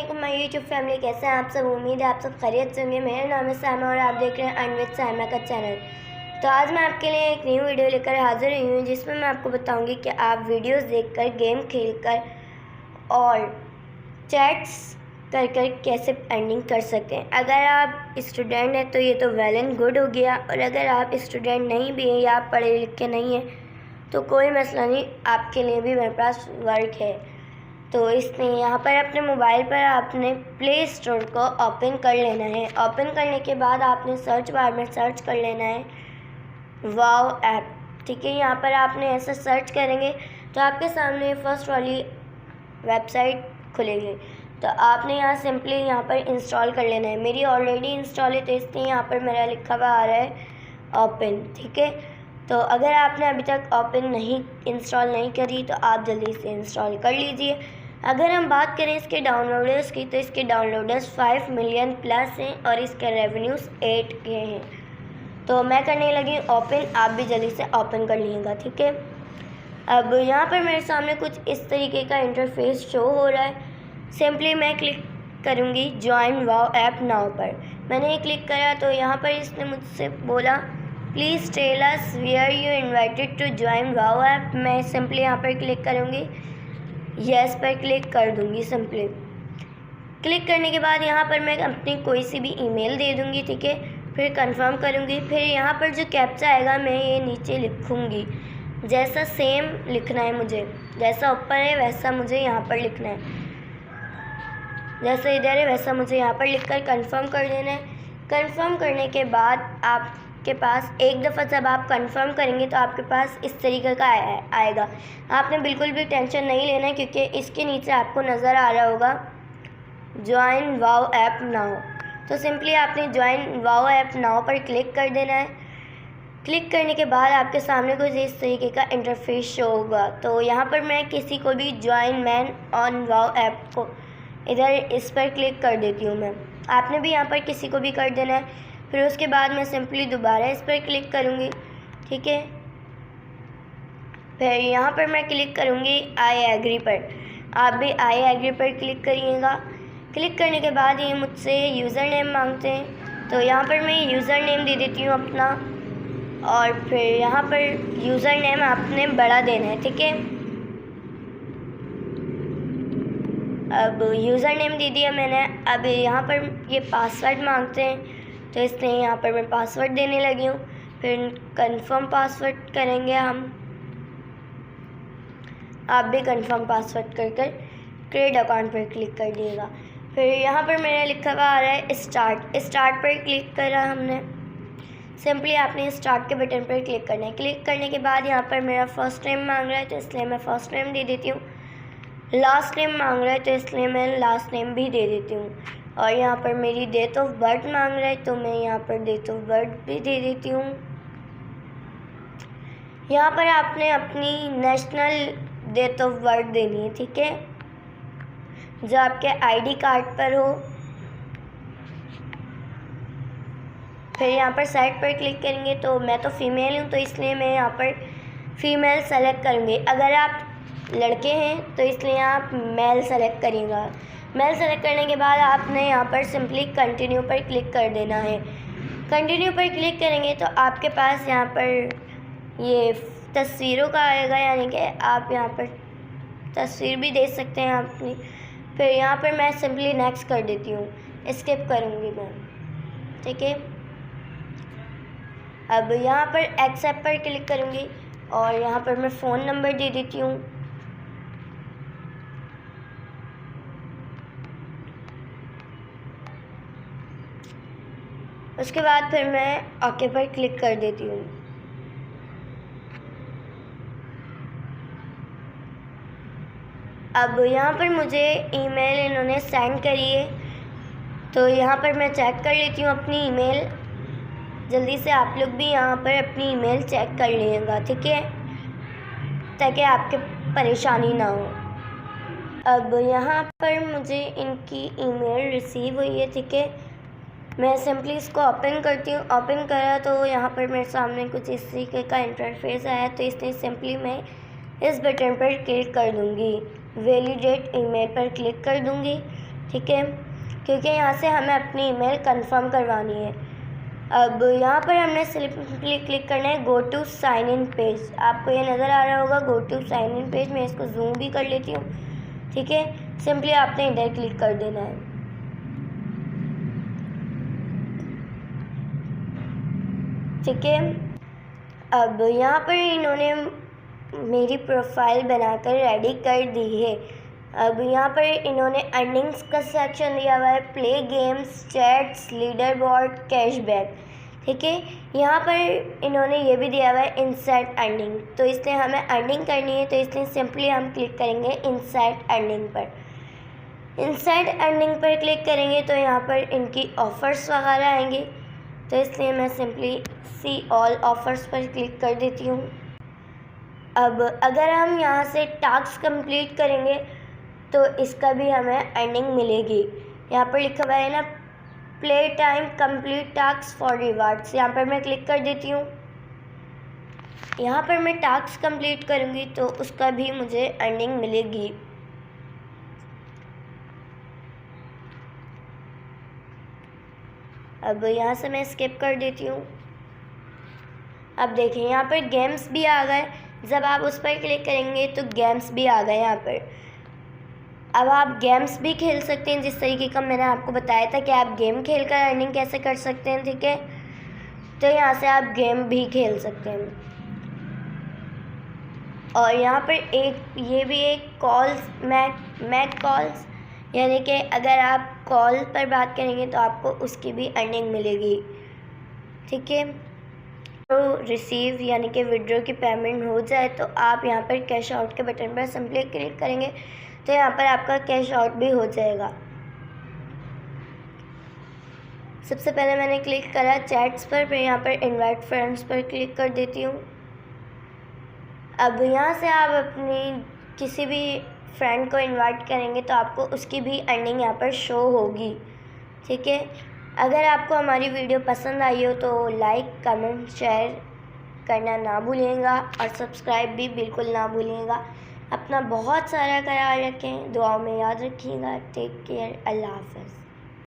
अस्सलाम my YouTube family, कैसे हैं आप सब। उम्मीद है आप सब खैरियत से होंगे। मेरा नाम है सामा और आप देख रहे हैं अर्न विद सामा का चैनल। तो आज मैं आपके लिए एक न्यू वीडियो लेकर हाजिर हुई हूँ, जिसमें मैं आपको बताऊंगी कि आप वीडियोस देखकर, गेम खेलकर और चैट्स कर कैसे अर्निंग कर सकते हैं। अगर आप स्टूडेंट हैं तो ये तो वेल एंड गुड हो गया, और अगर आप स्टूडेंट नहीं भी हैं या आप पढ़े लिखे नहीं हैं तो कोई मसला नहीं, आपके लिए भी मेरे पास वर्क है। तो इसलिए यहाँ पर अपने मोबाइल पर आपने प्ले स्टोर को ओपन कर लेना है। ओपन करने के बाद आपने सर्च बार में सर्च कर लेना है वाओ ऐप। ठीक है, यहाँ पर आपने ऐसा सर्च करेंगे तो आपके सामने फर्स्ट वाली वेबसाइट खुलेगी। तो आपने यहाँ सिंपली यहाँ पर इंस्टॉल कर लेना है। मेरी ऑलरेडी इंस्टॉल है तो इसलिए यहाँ पर मेरा लिखा हुआ आ रहा है ओपन। ठीक है, तो अगर आपने अभी तक ओपन नहीं इंस्टॉल नहीं करी तो आप जल्दी से इंस्टॉल कर लीजिए। अगर हम बात करें इसके डाउनलोडर्स की तो इसके डाउनलोडर्स 5 मिलियन प्लस हैं और इसके रेवेन्यूज़ 8 के हैं। तो मैं करने लगी ओपन, आप भी जल्दी से ओपन कर लीजिएगा। ठीक है, अब यहाँ पर मेरे सामने कुछ इस तरीके का इंटरफेस शो हो रहा है। सिंपली मैं क्लिक करूँगी ज्वाइन वाओ ऐप नाउ पर। मैंने ये क्लिक करा तो यहाँ पर इसने मुझसे बोला please tell us where you invited to join wow app. मैं सिंपली यहाँ पर क्लिक करूँगी, येस पर क्लिक कर दूँगी। सिंपली क्लिक करने के बाद यहाँ पर मैं अपनी कोई सी भी ईमेल दे दूँगी। ठीक है, फिर कंफर्म करूँगी। फिर यहाँ पर जो कैप्चा आएगा मैं ये नीचे लिखूँगी, जैसा सेम लिखना है मुझे, जैसा ऊपर है वैसा मुझे यहाँ पर लिखना है, जैसा इधर है वैसा मुझे यहाँ पर लिखकर कंफर्म कर देना है। कंफर्म करने के बाद आपके पास एक दफ़ा जब आप कंफर्म करेंगे तो आपके पास इस तरीके का आएगा। आपने बिल्कुल भी टेंशन नहीं लेना है, क्योंकि इसके नीचे आपको नज़र आ रहा होगा ज्वाइन वाओ ऐप नाउ। तो सिंपली आपने ज्वाइन वाओ ऐप नाउ पर क्लिक कर देना है। क्लिक करने के बाद आपके सामने कुछ इस तरीके का इंटरफेस शो होगा। तो यहाँ पर मैं किसी को भी join man on wow app को इधर इस पर क्लिक कर देती हूँ मैं। आपने भी यहाँ पर किसी को भी कर देना है। फिर उसके बाद मैं सिंपली दोबारा इस पर क्लिक करूँगी। ठीक है, फिर यहाँ पर मैं क्लिक करूँगी आई एग्री पर। आप भी आई एग्री पर क्लिक करिएगा। क्लिक करने के बाद ये मुझसे यूज़र नेम मांगते हैं, तो यहाँ पर मैं यूज़र नेम दे देती हूँ अपना, और फिर यहाँ पर यूज़र नेम आपने बड़ा देना है। ठीक है, अब यूज़र नेम दे दिया मैंने। अब यहाँ पर ये पासवर्ड मांगते हैं तो इसलिए यहाँ पर मैं पासवर्ड देने लगी हूँ। फिर कंफर्म पासवर्ड करेंगे हम। आप भी कंफर्म पासवर्ड कर क्रिएट अकाउंट पर क्लिक कर दिएगा। फिर यहाँ पर मेरा लिखा हुआ आ रहा है स्टार्ट पर क्लिक करा हमने। सिंपली आपने स्टार्ट के बटन पर क्लिक करना है। क्लिक करने के बाद यहाँ पर मेरा फर्स्ट नेम मांग रहा है तो इसलिए मैं फर्स्ट नेम दे देती हूँ। लास्ट नेम मांग रहा है तो इसलिए मैं लास्ट नेम भी दे देती हूँ। और यहाँ पर मेरी डेट ऑफ बर्थ मांग रहा है तो मैं यहाँ पर डेट ऑफ बर्थ भी दे देती हूँ। यहाँ पर आपने अपनी नेशनल डेट ऑफ बर्थ देनी है। ठीक है, जो आपके आईडी कार्ड पर हो। फिर यहाँ पर साइड पर क्लिक करेंगे तो मैं तो फीमेल हूँ तो इसलिए मैं यहाँ पर फीमेल सेलेक्ट करूँगी। अगर आप लड़के हैं तो इसलिए आप मेल सेलेक्ट करिएगा। मेल सेलेक्ट करने के बाद आपने यहाँ पर सिंपली कंटिन्यू पर क्लिक कर देना है। कंटिन्यू पर क्लिक करेंगे तो आपके पास यहाँ पर ये तस्वीरों का आएगा, यानी कि आप यहाँ पर तस्वीर भी दे सकते हैं अपनी। फिर यहाँ पर मैं सिंपली नेक्स्ट कर देती हूँ, स्किप करूँगी मैं। ठीक है, अब यहाँ पर एक्सेप्ट पर क्लिक करूँगी और यहाँ पर मैं फ़ोन नंबर दे देती हूँ। उसके बाद फिर मैं ओके पर क्लिक कर देती हूँ। अब यहाँ पर मुझे ईमेल इन्होंने सेंड करी है, तो यहाँ पर मैं चेक कर लेती हूँ अपनी ईमेल। जल्दी से आप लोग भी यहाँ पर अपनी ईमेल चेक कर लीजिएगा। ठीक है, ताकि आपके परेशानी ना हो। अब यहाँ पर मुझे इनकी ईमेल रिसीव हुई है। ठीक है, मैं सिंपली इसको ओपन करती हूँ। ओपन करा तो यहाँ पर मेरे सामने कुछ इस तरीके का इंटरफेस आया, तो इसलिए सिंपली मैं इस बटन पर क्लिक कर दूँगी, वैलिडेट ईमेल पर क्लिक कर दूँगी। ठीक है, क्योंकि यहाँ से हमें अपनी ईमेल कंफर्म करवानी है। अब यहाँ पर हमने सिंपली क्लिक करना है go to sign in page. आपको ये नज़र आ रहा होगा go to sign in page. मैं इसको जूम भी कर लेती हूँ, ठीक है। सिंपली आपने इधर क्लिक कर देना है। ठीक है, अब यहाँ पर इन्होंने मेरी प्रोफाइल बनाकर रेडी कर दी है। अब यहाँ पर इन्होंने अर्निंग्स का सेक्शन दिया हुआ है, play games, chats, leader board, cashback. ठीक है, यहाँ पर इन्होंने ये भी दिया हुआ है इंसर्ट अर्निंग। तो इसलिए हमें अर्निंग करनी है, तो इसलिए सिंपली हम क्लिक करेंगे insert earning per. Insert earning per click करेंगे तो यहाँ पर इनकी ऑफ़र्स वगैरह आएंगे, तो इसलिए मैं सिंपली सी ऑल ऑफ़र्स पर क्लिक कर देती हूँ। अब अगर हम यहाँ से टास्क कंप्लीट करेंगे तो इसका भी हमें अर्निंग मिलेगी। यहाँ पर लिखा हुआ है ना play time complete task for rewards, यहाँ पर मैं क्लिक कर देती हूँ। यहाँ पर मैं टास्क कंप्लीट करूँगी तो उसका भी मुझे अर्निंग मिलेगी। अब यहाँ से मैं स्किप कर देती हूँ। अब देखिए यहाँ पर गेम्स भी आ गए। जब आप उस पर क्लिक करेंगे तो गेम्स भी आ गए यहाँ पर। अब आप गेम्स भी खेल सकते हैं, जिस तरीके का मैंने आपको बताया था कि आप गेम खेलकर अर्निंग कैसे कर सकते हैं। ठीक है, तो यहाँ से आप गेम भी खेल सकते हैं। और यहाँ पर ये भी एक कॉल्स मैक कॉल्स, यानी कि अगर आप कॉल पर बात करेंगे तो आपको उसकी भी अर्निंग मिलेगी। ठीक है, तो रिसीव यानी कि विड्रॉ की पेमेंट हो जाए तो आप यहाँ पर कैश आउट के बटन पर सिंपली क्लिक करेंगे तो यहाँ पर आपका कैश आउट भी हो जाएगा। सबसे पहले मैंने क्लिक करा चैट्स पर, फिर यहाँ पर इनवाइट फ्रेंड्स पर क्लिक कर देती हूँ। अब यहाँ से आप अपनी किसी भी फ्रेंड को इनवाइट करेंगे तो आपको उसकी भी अर्निंग यहाँ पर शो होगी। ठीक है, अगर आपको हमारी वीडियो पसंद आई हो तो लाइक, कमेंट, शेयर करना ना भूलिएगा और सब्सक्राइब भी बिल्कुल ना भूलिएगा। अपना बहुत सारा ख्याल रखें, दुआओं में याद रखिएगा। टेक केयर, अल्लाह हाफ़िज़।